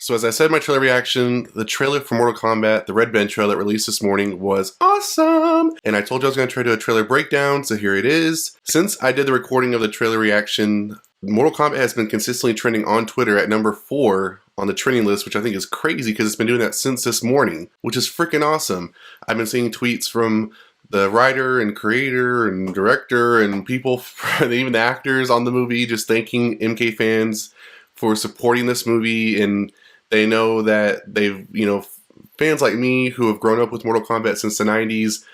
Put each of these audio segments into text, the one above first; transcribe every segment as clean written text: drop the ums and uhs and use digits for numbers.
So as I said in my trailer reaction, the trailer for Mortal Kombat, the Red Band trailer that released this morning was awesome! And I told you I was going to try to do a trailer breakdown, so here it is. Since I did the recording of the trailer reaction, Mortal Kombat has been consistently trending on Twitter at number 4 on the trending list, which I think is crazy because it's been doing that since this morning, which is freaking awesome. I've been seeing tweets from the writer and creator and director and people, even the actors on the movie, just thanking MK fans for supporting this movie, and they know that they've, fans like me who have grown up with Mortal Kombat since the 90s,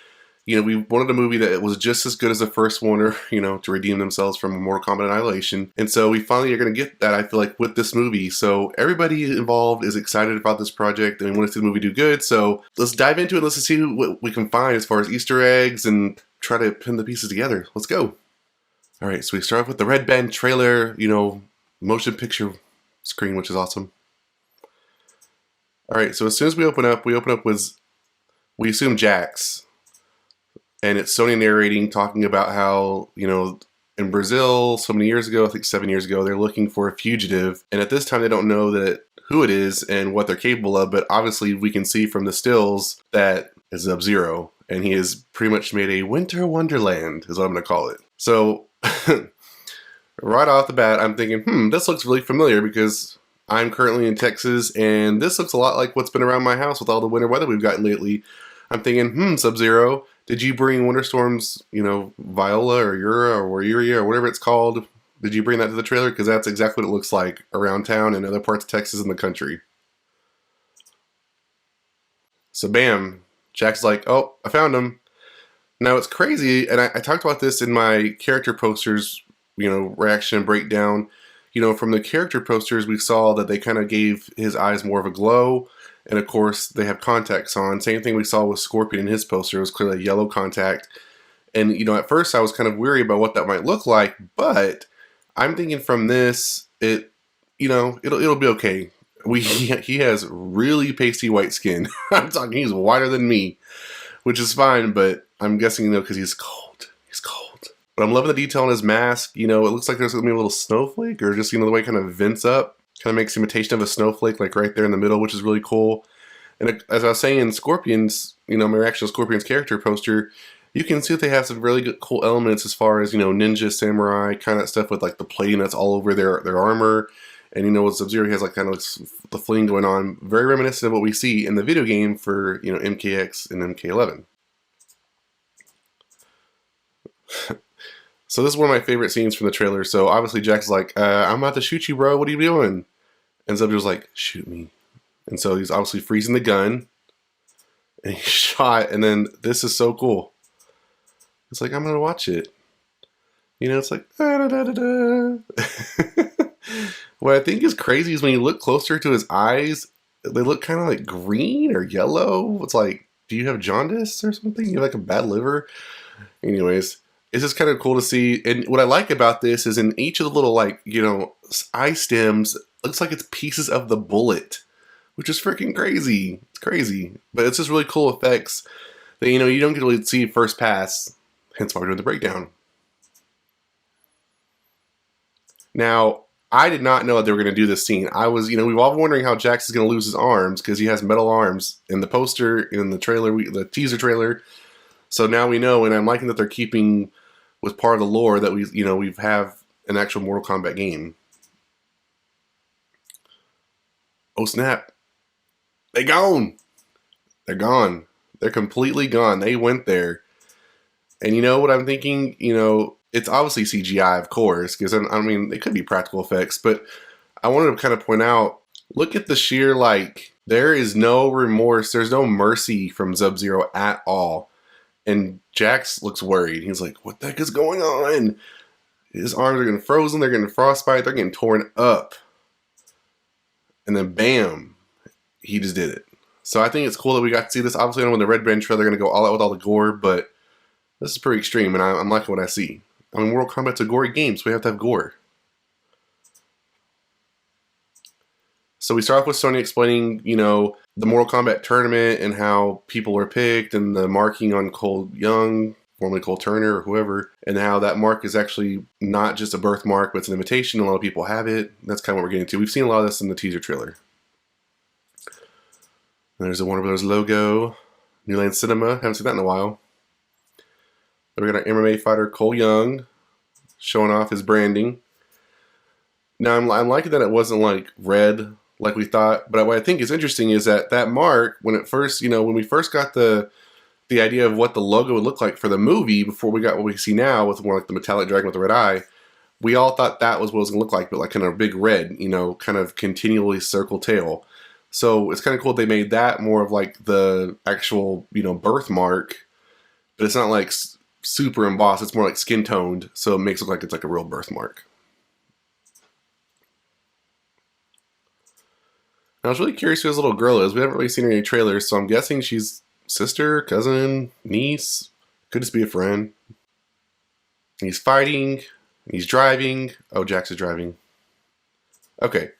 we wanted a movie that was just as good as the first one, or, to redeem themselves from Mortal Kombat Annihilation. And so we finally are going to get that, I feel like, with this movie. So everybody involved is excited about this project, and we want to see the movie do good. So let's dive into it. Let's see what we can find as far as Easter eggs and try to pin the pieces together. Let's go. All right, so we start off with the Red Band trailer, motion picture screen, which is awesome. All right, so as soon as we open up with, we assume Jax. And it's Sonya narrating, talking about how, in Brazil, so many years ago, I think 7 years ago, they're looking for a fugitive. And at this time, they don't know who it is and what they're capable of. But obviously, we can see from the stills that it's Sub-Zero. And he has pretty much made a winter wonderland, is what I'm going to call it. So, right off the bat, I'm thinking, this looks really familiar because I'm currently in Texas, and this looks a lot like what's been around my house with all the winter weather we've gotten lately. I'm thinking, Sub-Zero, did you bring Winter Storm's, Viola or Uria or whatever it's called? Did you bring that to the trailer? Because that's exactly what it looks like around town and other parts of Texas and the country. So bam, Jack's like, oh, I found him. Now it's crazy, and I talked about this in my character posters, reaction and breakdown. From the character posters, we saw that they kind of gave his eyes more of a glow. And of course, they have contacts on. Same thing we saw with Scorpion in his poster. It was clearly a yellow contact. And, at first I was kind of weary about what that might look like. But I'm thinking from this, it'll be okay. He has really pasty white skin. I'm talking, he's whiter than me, which is fine. But I'm guessing, because he's cold. He's cold. But I'm loving the detail on his mask. It looks like there's going to be a little snowflake, or just, the way it kind of vents up. Kind of makes imitation of a snowflake, like right there in the middle, which is really cool. And as I was saying in Scorpion's, my reaction to Scorpion's character poster, you can see that they have some really good, cool elements as far as, ninja, samurai, kind of stuff with like the plating that's all over their armor. And, with Sub-Zero, he has like kind of like the fling going on. Very reminiscent of what we see in the video game for, MKX and MK11. So this is one of my favorite scenes from the trailer. So obviously Jack's like, I'm about to shoot you, bro. What are you doing? And Sub-Zero's like, shoot me. And so he's obviously freezing the gun. And he's shot. And then this is so cool. It's like, I'm going to watch it. It's like, da, da, da, da. What I think is crazy is when you look closer to his eyes, they look kind of like green or yellow. It's like, do you have jaundice or something? You have like a bad liver? Anyways. It's just kind of cool to see. And what I like about this is in each of the little, eye stems, looks like it's pieces of the bullet, which is freaking crazy. It's crazy. But it's just really cool effects that, you don't get to really see first pass. Hence why we're doing the breakdown. Now, I did not know that they were going to do this scene. I was, we've all been wondering how Jax is going to lose his arms because he has metal arms in the poster, in the trailer, the teaser trailer. So now we know, and I'm liking that they're keeping with part of the lore that we have an actual Mortal Kombat game. Oh snap! They gone. They're gone. They're completely gone. They went there. And you know what I'm thinking? It's obviously CGI, of course, because it could be practical effects, but I wanted to kind of point out. Look at the sheer there is no remorse. There's no mercy from Sub-Zero at all. And Jax looks worried. He's like, what the heck is going on? His arms are getting frozen. They're getting frostbite. They're getting torn up. And then bam, he just did it. So I think it's cool that we got to see this. Obviously, I know in the Red Band trailer, they're going to go all out with all the gore, but this is pretty extreme, and I'm liking what I see. Mortal Kombat's a gory game, so we have to have gore. So we start off with Sonya explaining, the Mortal Kombat tournament and how people are picked and the marking on Cole Young, formerly Cole Turner or whoever, and how that mark is actually not just a birthmark, but it's an invitation. A lot of people have it. That's kind of what we're getting to. We've seen a lot of this in the teaser trailer. There's a Warner Bros. Logo. New Line Cinema. Haven't seen that in a while. Then we got our MMA fighter Cole Young showing off his branding. Now I'm liking that it wasn't like red like we thought, but what I think is interesting is that mark, when it first, when we first got the idea of what the logo would look like for the movie before we got what we see now with more like the metallic dragon with the red eye, we all thought that was what it was going to look like, but like kind of a big red, kind of continually circle tail. So it's kind of cool they made that more of like the actual, birthmark, but it's not like super embossed. It's more like skin toned, so it makes it look like it's like a real birthmark. I was really curious who his little girl is. We haven't really seen her in any trailers, so I'm guessing she's sister, cousin, niece. Could just be a friend. He's fighting. He's driving. Oh, Jax is driving. Okay.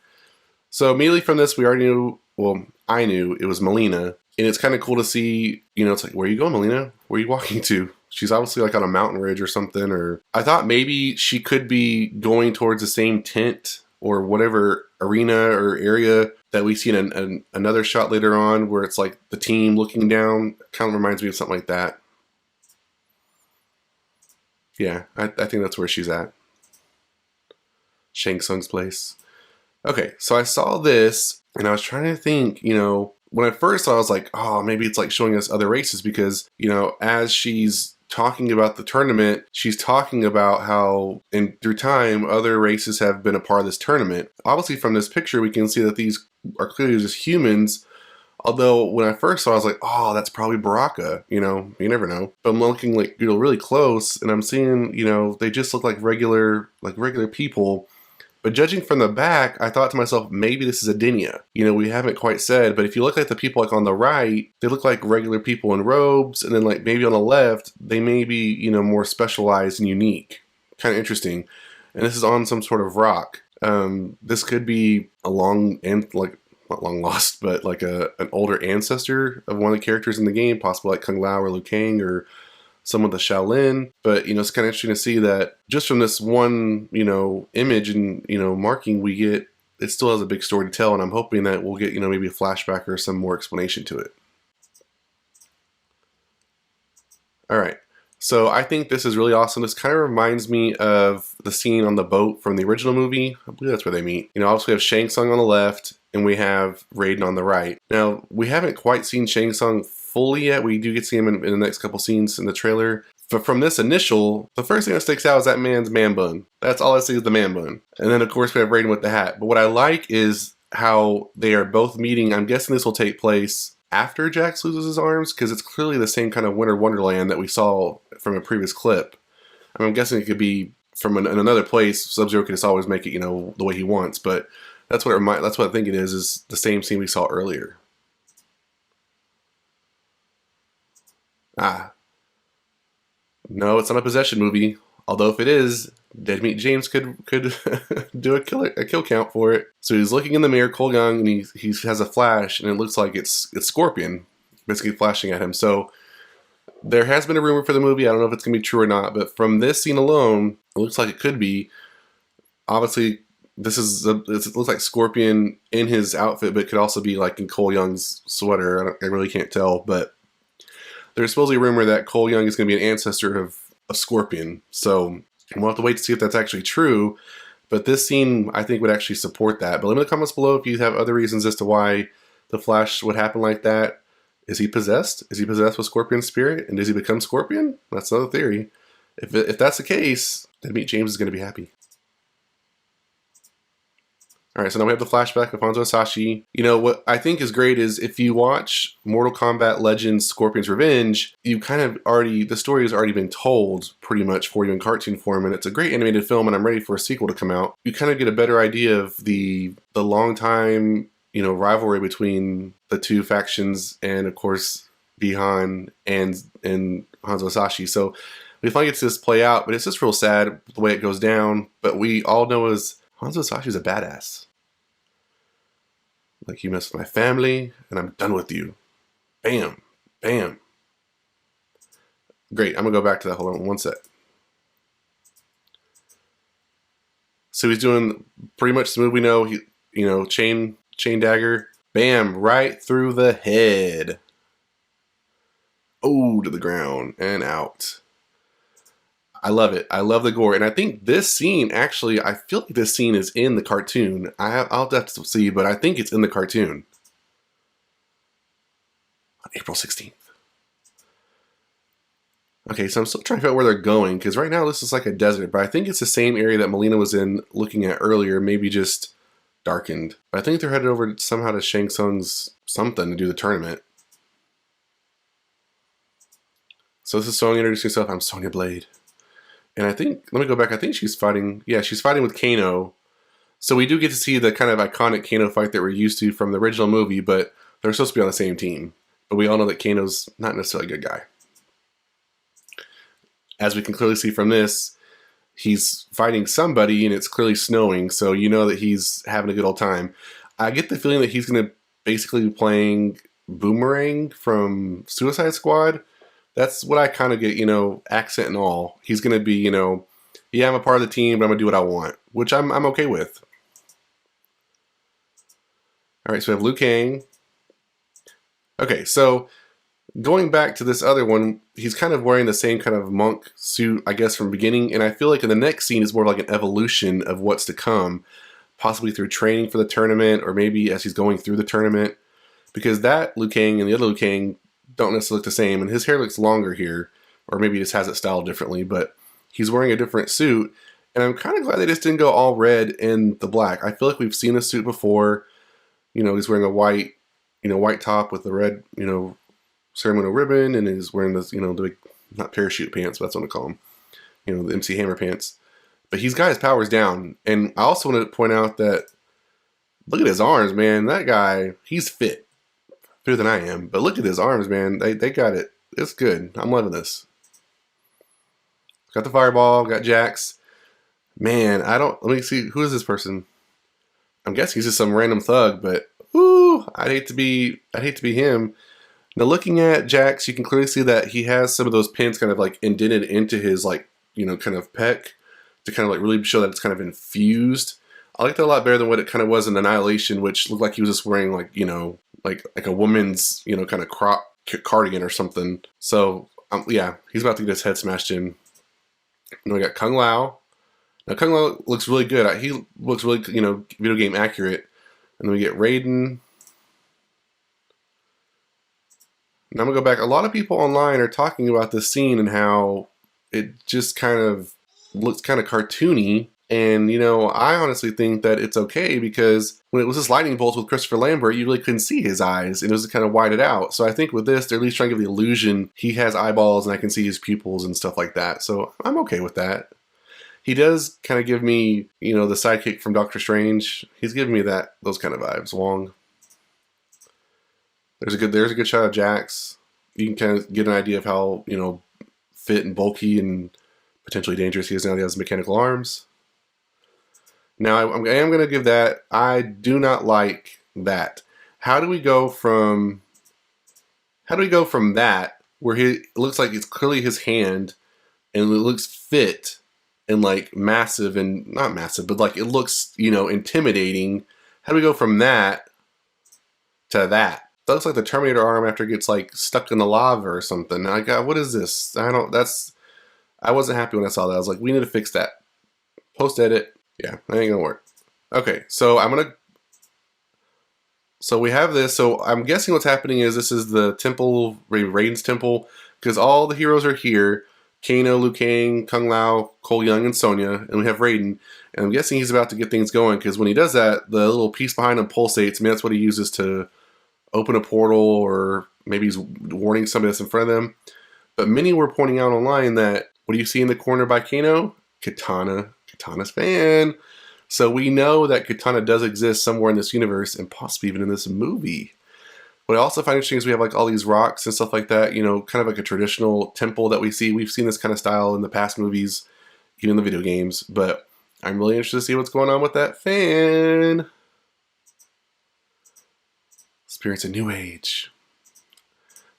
So immediately from this, we already knew, well, I knew it was Melina. And it's kind of cool to see, it's like, where are you going, Melina? Where are you walking to? She's obviously like on a mountain ridge or something. Or I thought maybe she could be going towards the same tent or whatever arena or area that we see in another shot later on where it's like the team looking down. Kind of reminds me of something like that. Yeah, I think that's where she's at. Shang Tsung's place. Okay, so I saw this and I was trying to think, when I first saw it, I was like, oh, maybe it's like showing us other races because, as she's talking about the tournament, she's talking about how through time other races have been a part of this tournament. Obviously from this picture we can see that these are clearly just humans, although when I first saw it, I was like, oh, that's probably Baraka. You never know. But I'm looking like really close and I'm seeing they just look like regular people. But judging from the back, I thought to myself, maybe this is Adenia. We haven't quite said, but if you look at the people like on the right, they look like regular people in robes, and then like maybe on the left, they may be, more specialized and unique. Kind of interesting. And this is on some sort of rock. This could be a not long lost, but like an older ancestor of one of the characters in the game, possibly like Kung Lao or Liu Kang or some of the Shaolin. But it's kind of interesting to see that just from this one image and marking we get, it still has a big story to tell, and I'm hoping that we'll get maybe a flashback or some more explanation to it. All right, so I think this is really awesome. This kind of reminds me of the scene on the boat from the original movie. I believe that's where they meet. Obviously we have Shang Tsung on the left and we have Raiden on the right. Now we haven't quite seen Shang Tsung fully yet. We do get to see him in the next couple scenes in the trailer. But from this initial, the first thing that sticks out is that man's man bun. That's all I see is the man bun. And then of course we have Raiden with the hat. But what I like is how they are both meeting. I'm guessing this will take place after Jax loses his arms because it's clearly the same kind of winter wonderland that we saw from a previous clip. I'm guessing it could be from another place. Sub-Zero could just always make it, the way he wants. But that's what I think it is the same scene we saw earlier. No, it's not a possession movie. Although if it is, Dead Meat James could do a kill count for it. So he's looking in the mirror, Cole Young, and he has a flash, and it looks like it's Scorpion, basically flashing at him. So there has been a rumor for the movie. I don't know if it's gonna be true or not, but from this scene alone, it looks like it could be. Obviously, it looks like Scorpion in his outfit, but it could also be like in Cole Young's sweater. I really can't tell, but there's supposedly a rumor that Cole Young is going to be an ancestor of a Scorpion. So we'll have to wait to see if that's actually true. But this scene, I think, would actually support that. But let me know in the comments below if you have other reasons as to why the Flash would happen like that. Is he possessed? Is he possessed with Scorpion's spirit? And does he become Scorpion? That's another theory. If that's the case, then Meet James is going to be happy. Alright, so now we have the flashback of Hanzo Hasashi. What I think is great is if you watch Mortal Kombat Legends Scorpion's Revenge, you kind of the story has already been told pretty much for you in cartoon form, and it's a great animated film, and I'm ready for a sequel to come out. You kind of get a better idea of the long time, rivalry between the two factions, and of course, Bihan and Hanzo Hasashi. So we finally get to this play out, but it's just real sad the way it goes down. But we all know is Hanzo Hasashi's a badass. Like, you mess with my family, and I'm done with you. Bam. Bam. Great, I'm going to go back to that. Hold on one sec. So he's doing pretty much the move we know. Chain dagger. Bam, right through the head. Oh, to the ground and out. I love it. I love the gore. And I think this scene, actually, I feel like this scene is in the cartoon. I'll have to see, but I think it's in the cartoon. On April 16th. Okay, so I'm still trying to figure out where they're going, because right now this is like a desert, but I think it's the same area that Melina was in looking at earlier, maybe just darkened. But I think they're headed over somehow to Shang Tsung's something to do the tournament. So this is Sonya introducing herself. I'm Sonya Blade. And I think, let me go back, I think she's fighting, yeah, she's fighting with Kano. So we do get to see the kind of iconic Kano fight that we're used to from the original movie, but they're supposed to be on the same team. But we all know that Kano's not necessarily a good guy. As we can clearly see from this, he's fighting somebody and it's clearly snowing, so you know that he's having a good old time. I get the feeling that he's going to basically be playing Boomerang from Suicide Squad. That's what I kind of get, you know, accent and all. He's going to be, you know, yeah, I'm a part of the team, but I'm going to do what I want, which I'm okay with. All right, so we have Liu Kang. Okay, so going back to this other one, he's kind of wearing the same kind of monk suit, I guess, from the beginning. And I feel like in the next scene is more like an evolution of what's to come, possibly through training for the tournament or maybe as he's going through the tournament. Because that Liu Kang and the other Liu Kang don't necessarily look the same. And his hair looks longer here, or maybe he just has it styled differently. But he's wearing a different suit. And I'm kind of glad they just didn't go all red and the black. I feel like we've seen this suit before. You know, he's wearing a white, you know, white top with the red, you know, ceremonial ribbon, and he's wearing this, you know, the big, not parachute pants, but that's what I call them, you know, the MC Hammer pants. But he's got his powers down. And I also want to point out that, look at his arms, man. That guy, he's fit. Fitter than I am. But look at his arms, man. They got it. It's good. I'm loving this. Got the fireball, got Jax. Man, let me see, who is this person? I'm guessing he's just some random thug, but whoo, I'd hate to be him. Now looking at Jax, you can clearly see that he has some of those pins kind of like indented into his, like, you know, kind of pec to kind of like really show that it's kind of infused. I like that a lot better than what it kind of was in Annihilation, which looked like he was just wearing like, you know, like a woman's, you know, kind of crop cardigan or something. So yeah, he's about to get his head smashed in. And we got Kung Lao. Now Kung Lao looks really good. He looks really, you know, video game accurate. And then we get Raiden. Now I'm going to go back. A lot of people online are talking about this scene and how it just kind of looks kind of cartoony. And, you know, I honestly think that it's okay because when it was this lightning bolt with Christopher Lambert, you really couldn't see his eyes and it was kind of whited out. So I think with this, they're at least trying to give the illusion he has eyeballs and I can see his pupils and stuff like that. So I'm okay with that. He does kind of give me, you know, the sidekick from Doctor Strange. He's giving me those kind of vibes. Wong. There's a good shot of Jax. You can kind of get an idea of how, you know, fit and bulky and potentially dangerous he is now that he has mechanical arms. Now I am going to give that. I do not like that. How do we go from that where it looks like it's clearly his hand and it looks fit and like massive and not massive, but like it looks, you know, intimidating. How do we go from that to that? That looks like the Terminator arm after it gets like stuck in the lava or something. Like, what is this? I wasn't happy when I saw that. I was like, we need to fix that. Post edit. Yeah, that ain't gonna work. Okay, so so we have this. So I'm guessing what's happening is this is the temple, Raiden's temple, because all the heroes are here. Kano, Liu Kang, Kung Lao, Cole Young, and Sonya, and we have Raiden. And I'm guessing he's about to get things going, because when he does that, the little piece behind him pulsates. I mean, that's what he uses to open a portal, or maybe he's warning somebody that's in front of them. But many were pointing out online that, what do you see in the corner by Kano? Katana's fan. So we know that Katana does exist somewhere in this universe, and possibly even in this movie. What I also find interesting is we have like all these rocks and stuff like that, you know, kind of like a traditional temple that we see. We've seen this kind of style in the past movies, even in the video games, but I'm really interested to see what's going on with that fan. Spirits of New Age.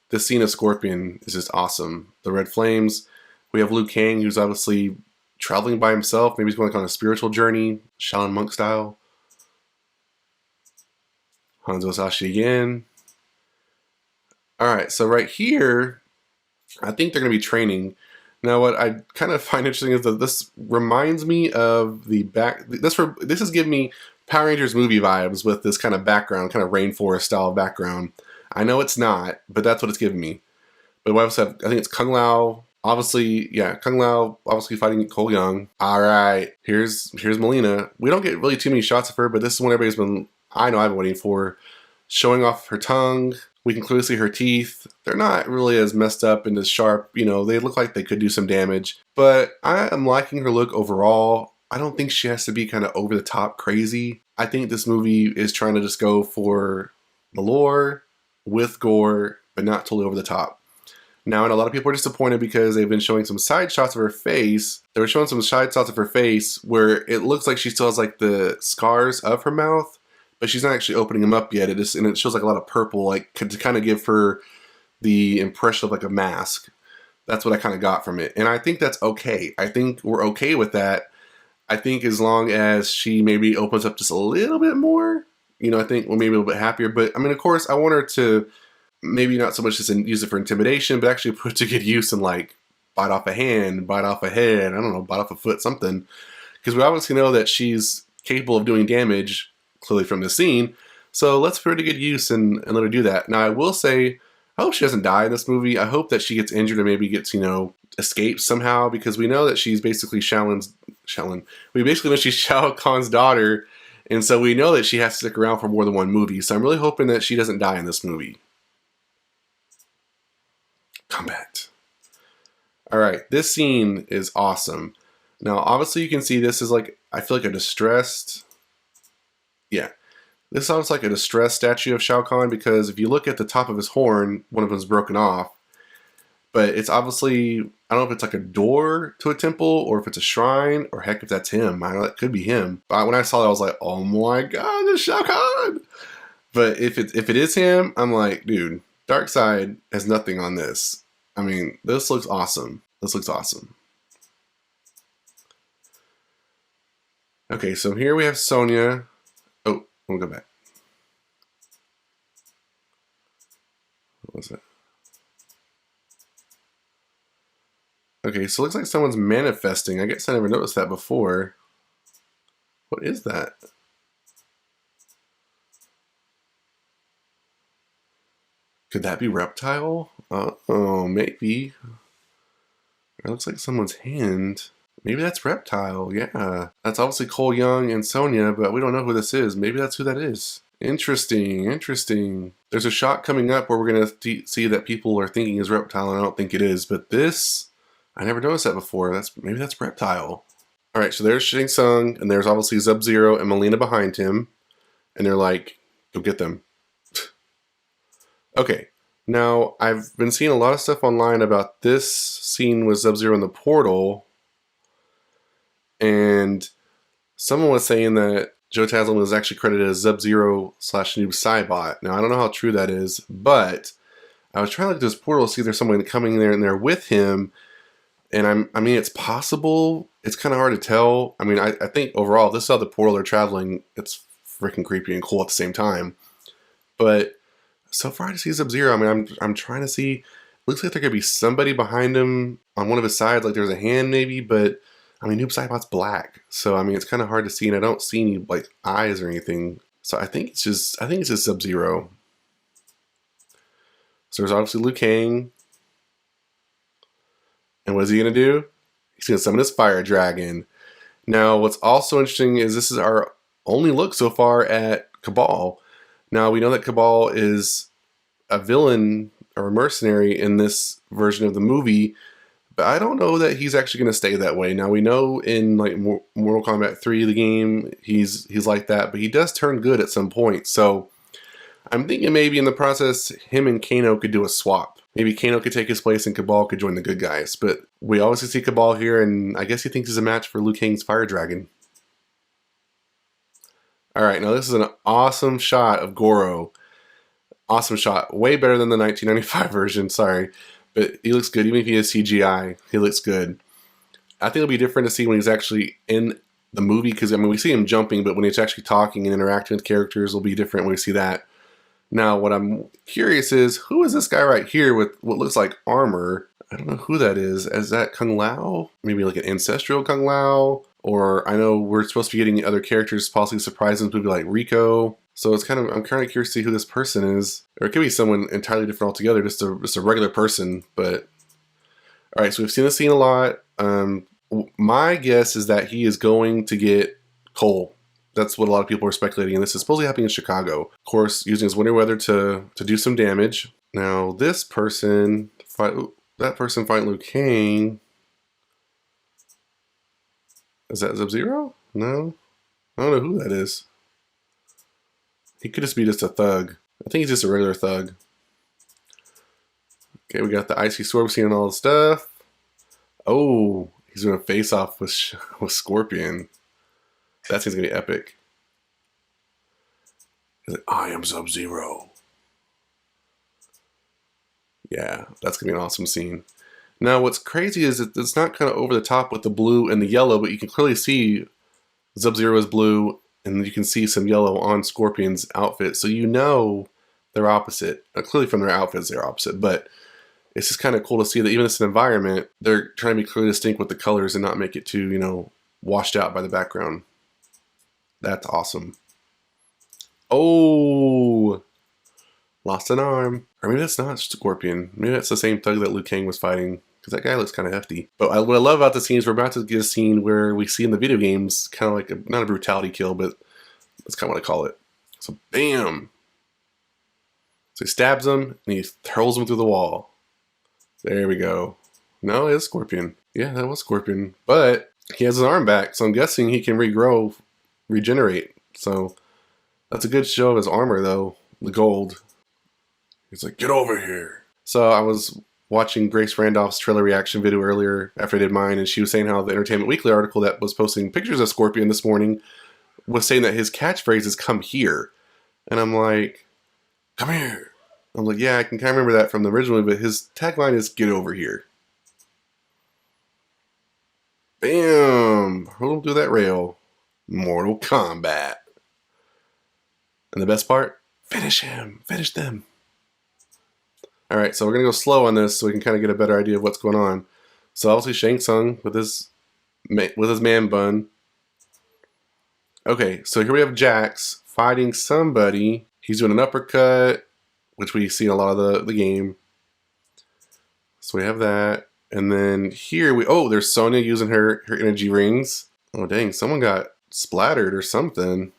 This scene of Scorpion is just awesome. The red flames. We have Liu Kang, who's obviously traveling by himself. Maybe he's going like on a spiritual journey, Shaolin monk style. Hanzo Sashi again. Alright, so right here, I think they're going to be training. Now, what I kind of find interesting is that this reminds me of the this is giving me Power Rangers movie vibes with this kind of background, kind of rainforest style background. I know it's not, but that's what it's giving me. But what else? I think it's Kung Lao. Obviously, yeah, Kung Lao obviously fighting Cole Young. All right, here's Melina. We don't get really too many shots of her, but this is one everybody's been. I know I've been waiting for, showing off her tongue. We can clearly see her teeth. They're not really as messed up and as sharp. You know, they look like they could do some damage. But I am liking her look overall. I don't think she has to be kind of over the top crazy. I think this movie is trying to just go for the lore with gore, but not totally over the top. Now, and a lot of people are disappointed because they've been showing some side shots of her face. They were showing some side shots of her face where it looks like she still has like the scars of her mouth, but she's not actually opening them up yet. And it shows like a lot of purple, like to kind of give her the impression of like a mask. That's what I kind of got from it. And I think that's okay. I think we're okay with that. I think as long as she maybe opens up just a little bit more, you know, I think we're maybe a little bit happier. But I mean, of course, I want her to maybe not so much just use it for intimidation, but actually put it to good use and like bite off a hand, bite off a head, I don't know, bite off a foot, something. Because we obviously know that she's capable of doing damage, clearly from the scene. So let's put her to good use and let her do that. Now, I will say, I hope she doesn't die in this movie. I hope that she gets injured and maybe gets, you know, escapes somehow, because we know that she's basically we basically know she's Shao Kahn's daughter, and so we know that she has to stick around for more than one movie. So I'm really hoping that she doesn't die in this movie. Combat. Alright, this scene is awesome. Now, obviously you can see this is like, I feel like a distressed, yeah. This sounds like a distressed statue of Shao Kahn, because if you look at the top of his horn, one of them's broken off. But it's obviously, I don't know if it's like a door to a temple, or if it's a shrine, or heck, if that's him. I know that could be him. But when I saw that, I was like, oh my god, it's Shao Kahn! But if it is him, I'm like, dude, Darkseid has nothing on this. I mean, this looks awesome. This looks awesome. Okay, so here we have Sonya. Oh, we'll go back. What was that? Okay, so it looks like someone's manifesting. I guess I never noticed that before. What is that? Could that be Reptile? Oh, maybe. It looks like someone's hand. Maybe that's Reptile, yeah. That's obviously Cole Young and Sonya, but we don't know who this is. Maybe that's who that is. Interesting, interesting. There's a shot coming up where we're going to see that people are thinking is Reptile, and I don't think it is. But this, I never noticed that before. Maybe that's Reptile. Alright, so there's Shang Tsung, and there's obviously Sub-Zero and Melina behind him. And they're like, go get them. Okay, now I've been seeing a lot of stuff online about this scene with Sub-Zero in the portal, and someone was saying that Joe Taslim was actually credited as Sub-Zero / Noob Saibot. Now I don't know how true that is, but I was trying to look at this portal to see if there's someone coming in there with him, and I mean, it's possible. It's kind of hard to tell. I mean, I think overall, if this is how the portal they're traveling, it's freaking creepy and cool at the same time. But so far, I just see Sub-Zero. I mean, I'm trying to see. Looks like there could be somebody behind him on one of his sides, like there's a hand maybe. But I mean, Noob Saibot's black, so I mean, it's kind of hard to see, and I don't see any like eyes or anything. So I think it's just Sub-Zero. So there's obviously Liu Kang, and what is he gonna do? He's gonna summon his fire dragon. Now, what's also interesting is this is our only look so far at Cabal. Now, we know that Cabal is a villain or a mercenary in this version of the movie, but I don't know that he's actually going to stay that way. Now, we know in like Mortal Kombat 3, the game, he's like that, but he does turn good at some point. So I'm thinking maybe in the process, him and Kano could do a swap. Maybe Kano could take his place and Cabal could join the good guys. But we obviously see Cabal here, and I guess he thinks he's a match for Liu Kang's fire dragon. Alright, now this is an awesome shot of Goro. Awesome shot. Way better than the 1995 version, sorry. But he looks good, even if he is CGI. He looks good. I think it'll be different to see when he's actually in the movie, because I mean, we see him jumping, but when he's actually talking and interacting with characters, it'll be different when we see that. Now, what I'm curious is, who is this guy right here with what looks like armor? I don't know who that is. Is that Kung Lao? Maybe like an ancestral Kung Lao? Or I know we're supposed to be getting other characters, possibly surprises, maybe like Rico. So it's I'm kind of curious to see who this person is. Or it could be someone entirely different altogether, just a regular person. But all right, so we've seen this scene a lot. My guess is that he is going to get Cole. That's what a lot of people are speculating, and this is supposedly happening in Chicago. Of course, using his winter weather to do some damage. Now, this person that person fight Liu Kang. Is that Sub-Zero? No, I don't know who that is. He could just be just a thug. I think he's just a regular thug. Okay, we got the icy sword. We're seeing all the stuff. Oh, he's doing a face-off with Scorpion. That seems gonna be epic. He's like, I am Sub-Zero. Yeah, that's gonna be an awesome scene. Now, what's crazy is that it's not kind of over the top with the blue and the yellow, but you can clearly see Sub-Zero is blue, and you can see some yellow on Scorpion's outfit, so you know they're opposite. Clearly from their outfits, they're opposite, but it's just kind of cool to see that even in this environment, they're trying to be clearly distinct with the colors and not make it too, you know, washed out by the background. That's awesome. Oh, lost an arm. Or maybe that's not Scorpion. Maybe that's the same thug that Liu Kang was fighting, because that guy looks kind of hefty. But what I love about the scene is we're about to get a scene where we see in the video games, kind of like not a brutality kill, but that's kind of what I call it. So bam. So he stabs him and he hurls him through the wall. There we go. No, it's Scorpion. Yeah, that was Scorpion. But he has his arm back, so I'm guessing he can regenerate. So that's a good show of his armor, though. The gold. He's like, get over here. So I was watching Grace Randolph's trailer reaction video earlier after I did mine, and she was saying how the Entertainment Weekly article that was posting pictures of Scorpion this morning was saying that his catchphrase is come here. And I'm like, come here. I'm like, yeah, I can kind of remember that from the original, but his tagline is get over here. Bam! Hurl him through that rail. Mortal Kombat. And the best part? Finish him. Finish them. Alright, so we're going to go slow on this so we can kind of get a better idea of what's going on. So obviously Shang Tsung with his man bun. Okay, so here we have Jax fighting somebody. He's doing an uppercut, which we see in a lot of the game. So we have that. And then here there's Sonya using her energy rings. Oh dang, someone got splattered or something.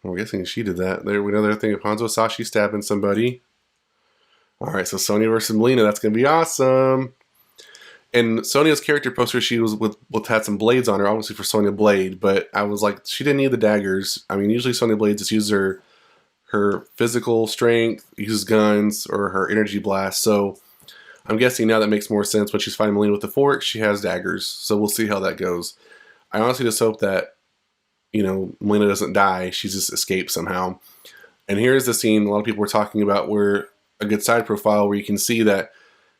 I'm guessing she did that. There we know the other thing of Hanzo Sashi stabbing somebody. Alright, so Sonya versus Melina, that's gonna be awesome. And Sonya's character poster, she was had some blades on her, obviously for Sonya Blade, but I was like, she didn't need the daggers. I mean, usually Sonya Blade just uses her physical strength, uses guns, or her energy blast. So I'm guessing now that makes more sense. When she's fighting Melina with the fork, she has daggers. So we'll see how that goes. I honestly just hope that, you know, Melina doesn't die. She just escapes somehow. And here's the scene a lot of people were talking about, where a good side profile where you can see that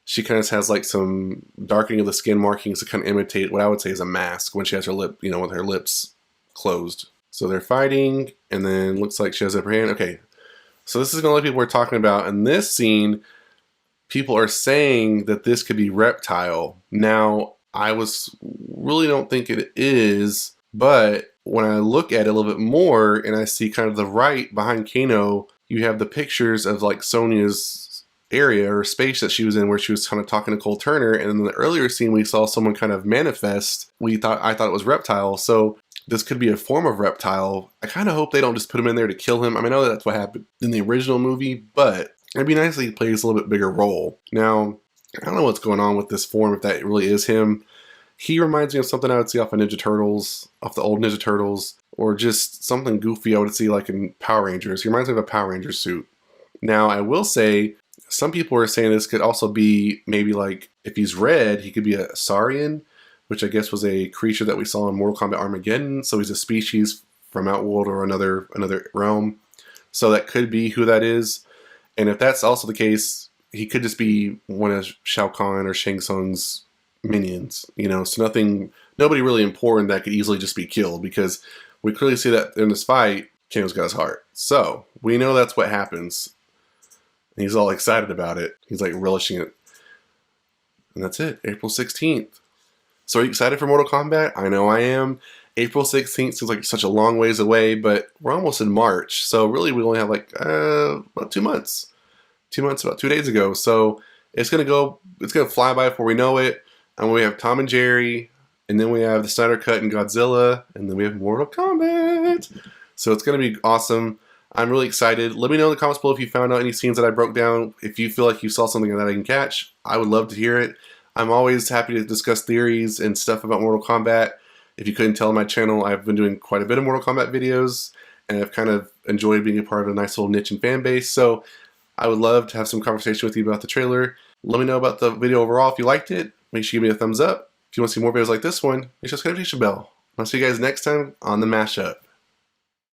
she kind of has like some darkening of the skin markings to kind of imitate what I would say is a mask when she has her lip, you know, with her lips closed. So they're fighting, and then looks like she has up her hand. Okay, so this is going to let people are talking about. In this scene, people are saying that this could be Reptile. Now, I really don't think it is, but when I look at it a little bit more, and I see kind of the right behind Kano, you have the pictures of like Sonya's area or space that she was in, where she was kind of talking to Cole Turner, and in the earlier scene we saw someone kind of manifest. I thought it was Reptile, so this could be a form of Reptile. I kind of hope they don't just put him in there to kill him. I mean, I know that's what happened in the original movie, but it'd be nice if he plays a little bit bigger role. Now, I don't know what's going on with this form, if that really is him. He reminds me of something I would see off of Ninja Turtles, off the old Ninja Turtles, or just something goofy I would see like in Power Rangers. He reminds me of a Power Ranger suit. Now, I will say, some people are saying this could also be maybe like, if he's red, he could be a Saurian, which I guess was a creature that we saw in Mortal Kombat Armageddon. So he's a species from Outworld or another realm. So that could be who that is. And if that's also the case, he could just be one of Shao Kahn or Shang Tsung's minions. You know, so nobody really important that could easily just be killed, because we clearly see that in this fight, Kano's got his heart. So we know that's what happens. And he's all excited about it. He's like relishing it. And that's it, April 16th. So are you excited for Mortal Kombat? I know I am. April 16th seems like such a long ways away, but we're almost in March. So really we only have like about 2 months. 2 months, about 2 days ago. So it's gonna fly by before we know it. And we have Tom and Jerry, and then we have the Snyder Cut and Godzilla, and then we have Mortal Kombat. So it's gonna be awesome. I'm really excited. Let me know in the comments below if you found out any scenes that I broke down. If you feel like you saw something that I can catch, I would love to hear it. I'm always happy to discuss theories and stuff about Mortal Kombat. If you couldn't tell on my channel, I've been doing quite a bit of Mortal Kombat videos, and I've kind of enjoyed being a part of a nice little niche and fan base. So I would love to have some conversation with you about the trailer. Let me know about the video overall if you liked it. Make sure you give me a thumbs up. If you want to see more videos like this one, make sure to hit the notification bell. I'll see you guys next time on the Mashup.